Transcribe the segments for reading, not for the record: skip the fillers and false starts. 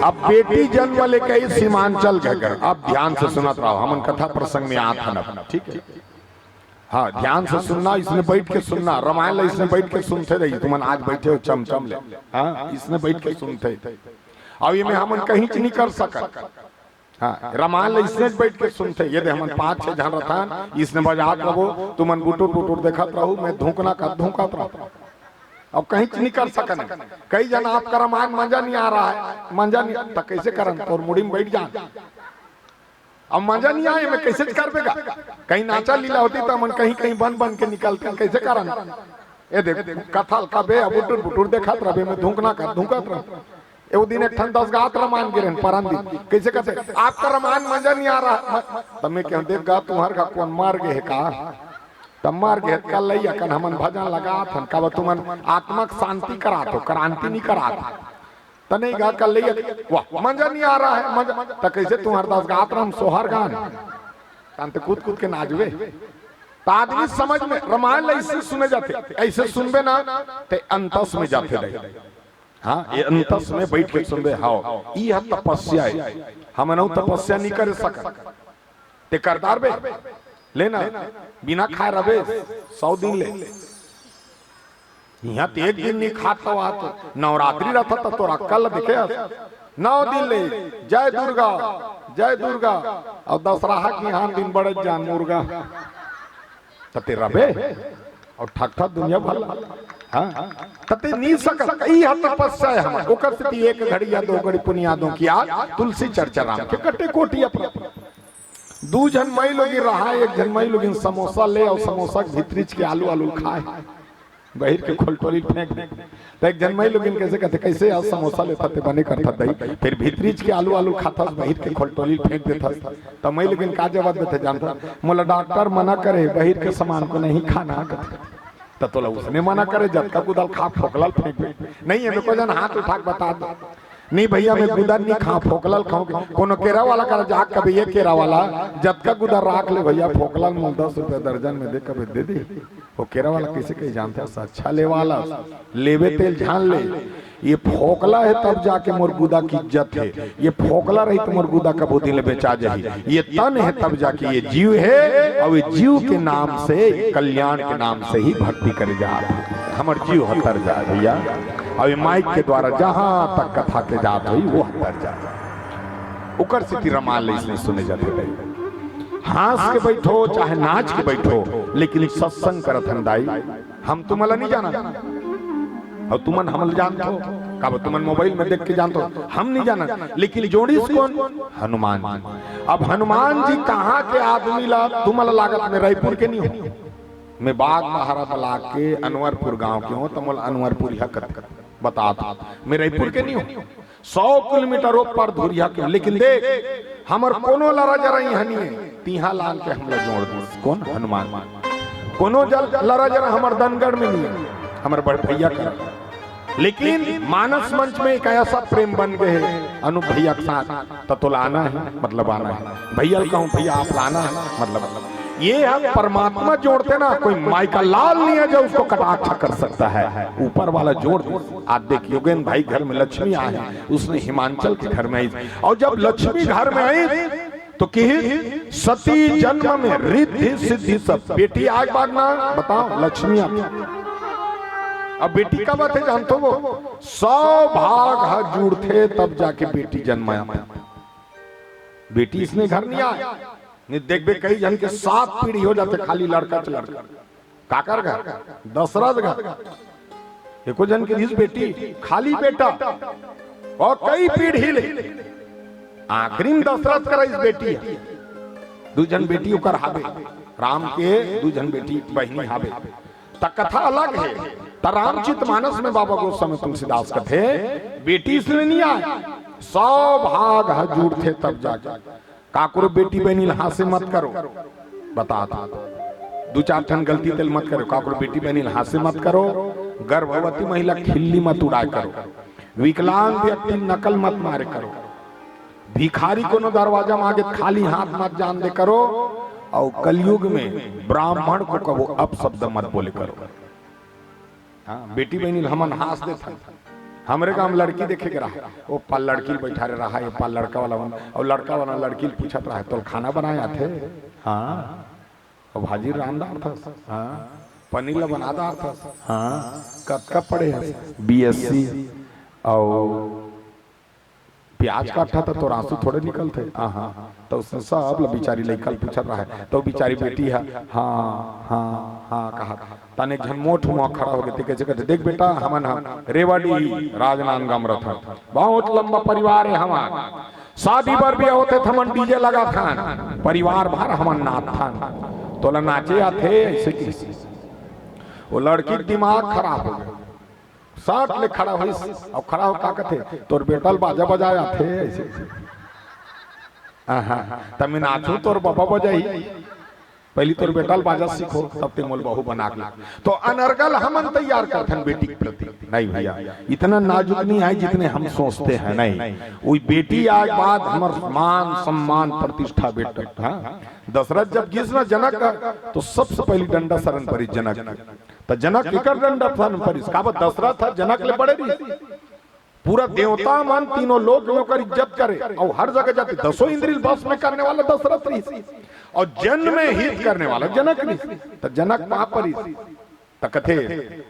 अब बेटी जन्म लेके सीमांचल गए। अब ध्यान से सुनत रहो, हमन कथा प्रसंग में आता न, ठीक है। हाँ, ध्यान से सुनना, इसने बैठ के सुनना। रामायण इसने बैठ के सुनते रही, तुम आज बैठे हो चमचम ले। हाँ, इसने बैठ के सुनते। अब ये में हमन कहीं नहीं कर सकत। हाँ, रामायण इसने बैठ के सुनते। यदि हमन 5-6 जन रहता, इसने बजात रहो, तुमन बुटुर बुटुर देखत रहो, मैं धूकना का धूकत रहो। अब कहीं नहीं कर सकन। कई जन आपका रामायण मजा नहीं आ रहा है, मजा नहीं तो कैसे करन, और मुड़ी में बैठ जा। अब मजा नहीं आए, मैं कैसे कर पेगा। कहीं नाचा लीला होती तो मन कहीं कहीं बन बन के निकलते, कैसे करन। ये देख कथल का बे बुटुर बुटुर देखत रहे, मैं धूकना का धूकत रहा। एक दिन एक ठन 10 गात रामायण गिरन परन दिन, कैसे कहते आपका रामायण मजा नहीं आ रहा। तब मैं क्यों देख गा तुम्हार का कौन मार गए का, तब मार गए कल लैया कन हमन भजन लगा थन का तुमन आत्मक शांति करा तो क्रांति नहीं करा तने गा कल लैया। वाह मजा नहीं आ रहा है, मजा तो कैसे तुम्हार 10 गात राम सोहर गान कांत कूद कूद के नाचवे। तो आदमी समझ में रामायण ऐसे सुने जाते, ऐसे सुनबे ना ते अंतस में जाते रहे। हाँ, ये अंतस में बैठ के सुनबे। हाँ, ये तपस्या है, हम न तपस्या नहीं कर सकत। ते करदार बे लेना बिना खाए रहे 100 दिन ले। यहाँ तो एक दिन नहीं खाता हुआ तो नवरात्रि रहता था तो कल दिखे 9 दिन ले जय दुर्गा जय दुर्गा। और दशहरा की हाँ दिन बड़े जान मुर्गा तते रबे और ठक ठक दुनिया भला। हाँ, तते नहीं सकत। ई तपस्या है हम ओकर से 1 घड़ी या 2 घड़ी पुनियादों की आज तुलसी चर्चा राम के कटे कोटी अपना 2 जन मई लोग रहा, 1 जन मई लोग समोसा ले और समोसा के भीतरीच के आलू आलू खाए, बहिर के खोलटोली फेंक दे। तो 1 जन मई लोग कैसे कहते कैसे आज समोसा लेता थे बने करता दही, फिर भीतरीच के आलू आलू खाता, बहिर के खोलटोली फेंक देता। तो मई लोग का जवाब देते जानता, मोला डॉक्टर मना करे बहिर के सामान को नहीं खाना। तो उसने मना करे जब का कुदाल खा फोकलाल फेंक नहीं है। मेरे जन हाथ उठा बता दो नहीं भैया मैं गुदर नहीं खा फोकलाल खाऊंगे। कोनो केरा वाला कर जा कभी ये केरा वाला जब का गुदर राख ले भैया फोकलाल मूल 10 रुपए दर्जन में दे कभी दे दे। वो केरा वाला कैसे कहीं जानते हैं अच्छा ले वाला लेवे तेल झान ले। ये फोकला है तब जाके मोर गुदा की इज्जत है। ये फोकला रही तो मोर गुदा का बुद्धि ले बेचा जाही। ये तन है तब जाके ये जीव है और ये जीव के नाम से कल्याण के नाम से ही भक्ति करे जा। हमार जीव हतर जा भैया और माइक के द्वारा जहां तक कथा के जात हुई वो हतर जा। उकर स्थिति रमाल इसने सुने जाते रहे। हंस के बैठो चाहे नाच के बैठो लेकिन सत्संग करत हंदाई। हम तुम्हारा नहीं जाना और तुमन हम जानते हो कब तुमन मोबाइल में देख के जानते हो, हम नहीं जाना। लेकिन जोड़ी कौन? हनुमान जी। अब हनुमान जी कहाँ के आदमी ला तुम्हारा लागत में रायपुर के नहीं हो। मैं बाग महारा ब्लाक के अनवरपुर गांव के हूँ, तमोल अनवरपुर बता मैं रायपुर के नहीं हूँ। 100 किलोमीटर ऊपर धुरिया के। लेकिन देख हमर कोनो लड़ा जरा यहाँ नहीं है, तीहा लाल के हमला जोड़ दी। कौन? हनुमान। कोनो लड़ा जरा हमर दनगढ़ में नहीं है, हमारे बड़े भैया का। लेकिन मानस मंच में एक ऐसा प्रेम बन गए अनु भैया के साथ तो लाना है मतलब आना है। भैया कहूँ भैया आप लाना है मतलब ये है परमात्मा जोड़ते ना। कोई माइका लाल नहीं है जो उसको कटाक्षा कर सकता है, ऊपर वाला जोड़ दे। आज देख योगेंद्र भाई घर में लक्ष्मी आए, उसने हिमाचल के घर में आई। और जब लक्ष्मी घर में आई तो कि सती जन्म में रिद्धि सिद्धि सब बेटी आग बागना बताओ लक्ष्मी आती। अब बेटी का बात है जानते हो, 100 भाग हाथ जुड़ते तब जाके बेटी जन्माया। बेटी इसने घर नहीं आया नहीं देख बे कई जन के 7 पीढ़ी हो जाते खाली लड़का च लड़का। काकर घर दशरथ घर एको जन के इस बेटी खाली बेटा और कई पीढ़ी ले आखिरी में दशरथ कर इस बेटी है। 2 जन बेटी ओकर हावे राम के 2 जन बेटी बहनी हावे। त कथा अलग है। त रामचित मानस में बाबा गोस्वामी तुलसीदास कथे बेटी इसलिए नहीं आए 100 भाग हजूर थे तब जाके। काकुर बेटी बहनी हासे मत करो बता 2-4 ठन गलती तेल मत करो। काकुर बेटी बहनी हासे मत करो। गर्भवती महिला खिल्ली मत उड़ाए करो। विकलांग व्यक्ति नकल मत मारे करो। भिखारी कोनो दरवाजा में आगे खाली हाथ मत जान दे करो। और कलयुग में ब्राह्मण को कहो अपशब्द मत बोले करो। हाँ बेटी बहनी हमन हास दे हमरे गांव लड़की देखे के रहा, वो पाल लड़की बैठा रहा, ये पाल लड़का वाला और लड़का वाला लड़की पूछत रहा तो खाना बनाया थे। हाँ, और भाजी रामदार था। हाँ, पनीर बनादार था। हाँ, कब पढ़े हैं? BSc। और प्याज काटा था तो आंसू थोड़े निकलते। हाँ, तो उसने सब बेचारी लड़का पूछत रहा है तो बेचारी बेटी है। हाँ हाँ हाँ कहा तने झनमोट हुआ खड़ा हो गए कैसे कहते देख बेटा हमन हम रेवाड़ी राजनांदगांव रथा बहुत लंबा परिवार है हमारा, शादी पर भी होते थे हमन डीजे लगा था, परिवार भर हमन नाच था तो नाचे आते ऐसे किसी। वो लड़की दिमाग खराब हो गया, साथ ले खड़ा हुई और खड़ा हो का कहते तोर बेटल बाजा बजाया थे ऐसे। तब मैं नाचू तोर बाबा बजाई, पहली तोर बेटल बाजा सीखो तब ते मोल बहू बना के। तो अनर्गल हमन तैयार करथन बेटी के प्रति। नहीं भैया, इतना नाजुक नहीं है जितने हम सोचते हैं। नहीं, वही बेटी आज बाद हमार मान सम्मान प्रतिष्ठा बेटा। हाँ, दशरथ जब गिर जनक तो सबसे पहली डंडा शरण परी जनक। तो जनक इकर डंडा शरण परी का दशरथ था जनक ले बड़े रही। पूरा देवता मान तीनों लोग कर इज्जत करे और हर जगह जाते। 10 इंद्रिय बस में करने वाला दशरथ रही और जन में हित करने वाला जनक रही। तो जनक महापरी कथे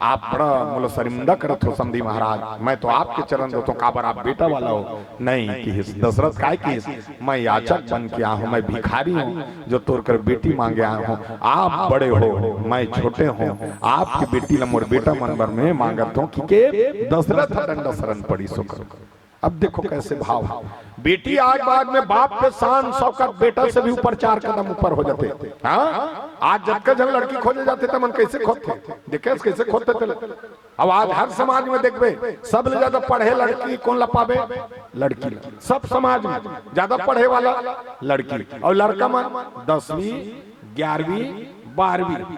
आप बड़ा मुझे शर्मिंदा करत हो समधी महाराज, मैं तो आपके चरण दो तो काबर आप बेटा वाला हो। नहीं कि दशरथ काय की मैं याचक बन के आया हूँ, मैं भिखारी हूँ जो तोड़ कर बेटी मांगे आया हूँ। आप बड़े हो मैं छोटे हूँ, आपकी बेटी ला मोर बेटा मनबर में मांगत हूँ कि दशरथ दंड शरण पड़ी सो करो। अब देखो कैसे भाव। बेटी आज बाद में बाप के शान शौकत बेटा से भी ऊपर 4 कदम ऊपर हो जाते। हाँ, आज जब का जब लड़की खोजे जाते तो मन कैसे खोदते देखे कैसे खोदते थे। अब आज हर समाज में देखबे सब ले ज्यादा पढ़े लड़की कौन ला पावे? लड़की। सब समाज में ज्यादा पढ़े वाला लड़की और लड़का मन 10वीं 11वीं 12वीं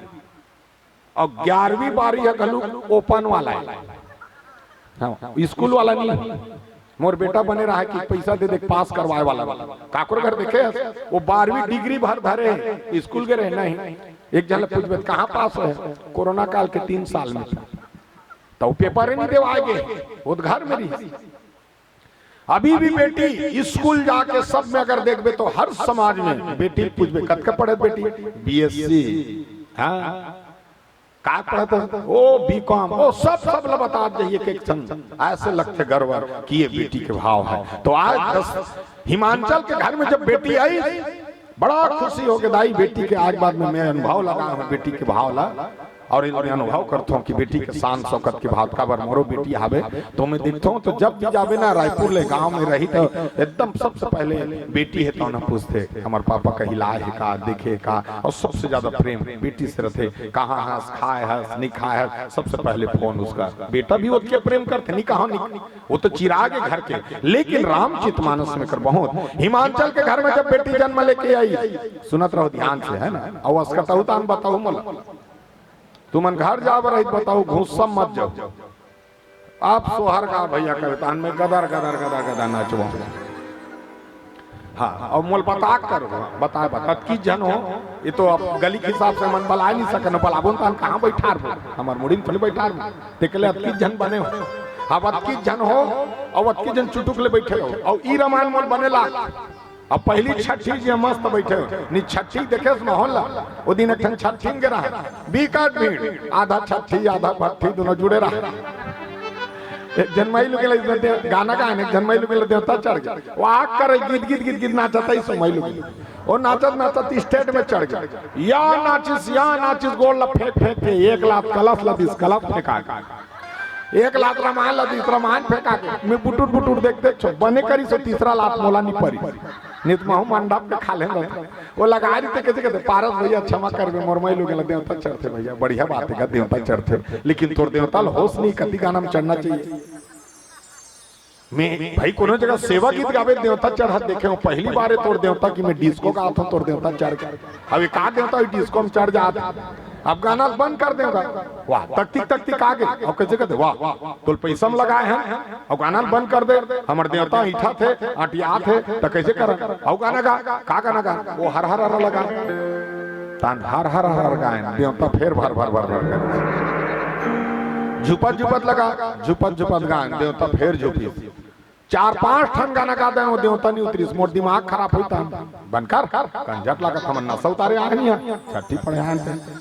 और 11वीं 12वीं घलू ओपन वाला है। हाँ, स्कूल वाला नहीं। मोर बेटा बने रहा है कि पैसा दे दे पास करवाए वाला काकुर घर देखे वो 12वीं डिग्री भर धरे स्कूल के रहे नहीं। एक जन पूछबे कहाँ पास है? कोरोना काल के 3 साल में तो पेपर नहीं देवाएंगे वो घर में रही। अभी भी बेटी स्कूल जाके सब में अगर देखबे तो हर समाज में बेटी पूछबे कत का पढ़े बेटी? BSc। हाँ, का पढ़ता ओ BCom ओ सब ला बता जाइए कि ऐसे लगते गर्व कि ये बेटी के भाव है। तो आज हिमाचल के घर में जब बेटी आई बड़ा खुशी हो गया दाई बेटी के। आज बाद में मैं अनुभव लगा हूँ बेटी के भाव ला और इन्होंने अनुभव करता हूँ कि बेटी के शान शौकत के भाव का बार मोरो बेटी आवे तो मैं देखता हूँ। तो जब भी जावे ना रायपुर ले गांव में रही तो एकदम सबसे पहले बेटी है तो ना पूछते हमारे पापा का हिलाए है का देखे का। और सबसे ज्यादा प्रेम बेटी से रहते। कहाँ हंस खाए हंस नहीं खाए हंस सबसे पहले फोन उसका। बेटा भी वो प्रेम करते नहीं कहा नहीं, वो तो चिराग है घर के। लेकिन रामचित मानस में कर बहुत हिमाचल के घर में जब बेटी जन्म लेके आई सुनत रहो ध्यान से है ना। और उसका बताऊ मला तुमन घर जा रही बताओ घूसा मत जाओ। आप सोहर का भैया कवितान में गदर गदर गदर गदर नाचो। हाँ, और मोल बता करो बता की जन हो ये तो अब गली के हिसाब से मन बला नहीं सके न बलाबो तो कहाँ बैठार हमार मुड़ी में बैठार देखले अब की जन बने हो। अब अब की जन हो और अब की जन चुटुक ले बैठे हो और ई रामायण मोल बनेला। अब पहली छठी जी मस्त बैठे नी छठी देखे माहौल वो दिन एक छठी के रहा बीकाट भीड़ आधा छठी आधा भट्ठी दोनों जुड़े रहा। एक जन्माई लोग गाना गाने जन्माई लोग देवता चढ़ गया वो आग करे गीत गीत गीत गीत नाचता ही समय लोग वो नाचत नाचत स्टेट में चढ़ गया। या नाचिस गोल फेंक फेंक के 1 लाख कलश लदीस कलश फेंका 1 लाख रामायण लदीस रामायण फेंका के मैं बुटुर बुटुर देखते बने करी सो 3रा लाख मोला नहीं पड़ी नित महू मंडप में खा लेंगे वो लगा रही थे कैसे कहते पारस भैया क्षमा कर बे मोरमई लोग देवता चढ़ते भैया बढ़िया बात है देवता चढ़ते लेकिन तोर देवता होश नहीं कति गाना में चढ़ना चाहिए। मैं भाई कोनो जगह सेवा गीत गावे देवता चढ़ा देखे पहली बार तोर देवता की मैं डिस्को का आता तोर देवता चढ़ अब एक देवता डिस्को में चढ़ जाता अब गाना बंद कर देगा। वाह तकती आगे और कैसे कहते वाह तो पैसा में लगाए हैं और गाना बंद कर दे हमारे देवता ईठा थे अटिया थे तो कैसे कर और गाना गा का गाना गा वो हर हर लगा तान हर गाए देवता फिर भर भर भर भर कर झुपत झुपत लगा, झुपत झुपत गान देवता फिर झुपी। 4-5 ठन गाना गा दे, वो देवता नहीं उतरी, मोर दिमाग खराब होता बनकर कंजट लगा तमन्ना सौ तारे आनिया छठी पड़े आन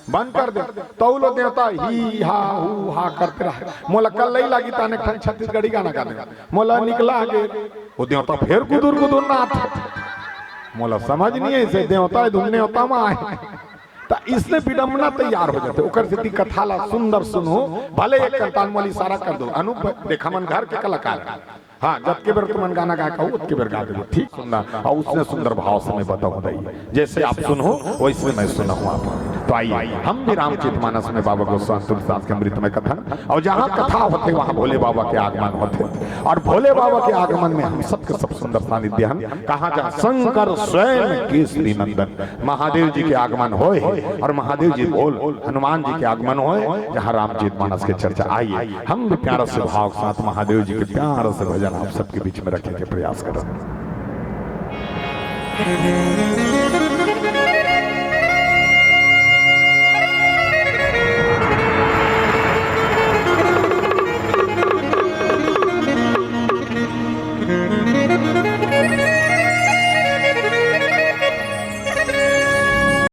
बंद कर दे। तो लो देवता ही हा हु हा करते रहे। मोला कल नहीं लगी ताने ठन छत्तीसगढ़ी गाना गा दे, मोला निकला आगे वो देवता फिर गुदुर गुदुर नाथ। मोला समझ नहीं है इसे देवता धुनने होता में आए तो इसने विडम्बना तैयार हो जाते। ओकर से कथा ला सुंदर सुनो, भले एक करताल मोली सारा कर दो। अनूप देखा मन घर के कलाकार, हाँ जब के बेर तुमन गाना गा कहूँ उतके बेर गा दे ठीक सुंदर। और उसने सुंदर भाव से मैं बताऊँ दई, जैसे आप सुनो वैसे मैं सुना हूँ आप। तो आइए हम भी रामचरितमानस में बाबा गोस्वामी तुलसीदास के अमृत में कथन, और जहाँ कथा होते वहाँ भोले बाबा के आगमन होते, और भोले बाबा के आगमन में हम सबके सब सुंदर सानिध्य हम कहाँ जहाँ शंकर स्वयं केसरी नंदन महादेव जी के आगमन होए, और महादेव जी बोल हनुमान जी के आगमन होए, जहाँ रामचरितमानस के चर्चा। आइए हम भी प्यार से भाव के साथ महादेव जी के प्यार से भजन आप सबके बीच में रखने के प्रयास करें।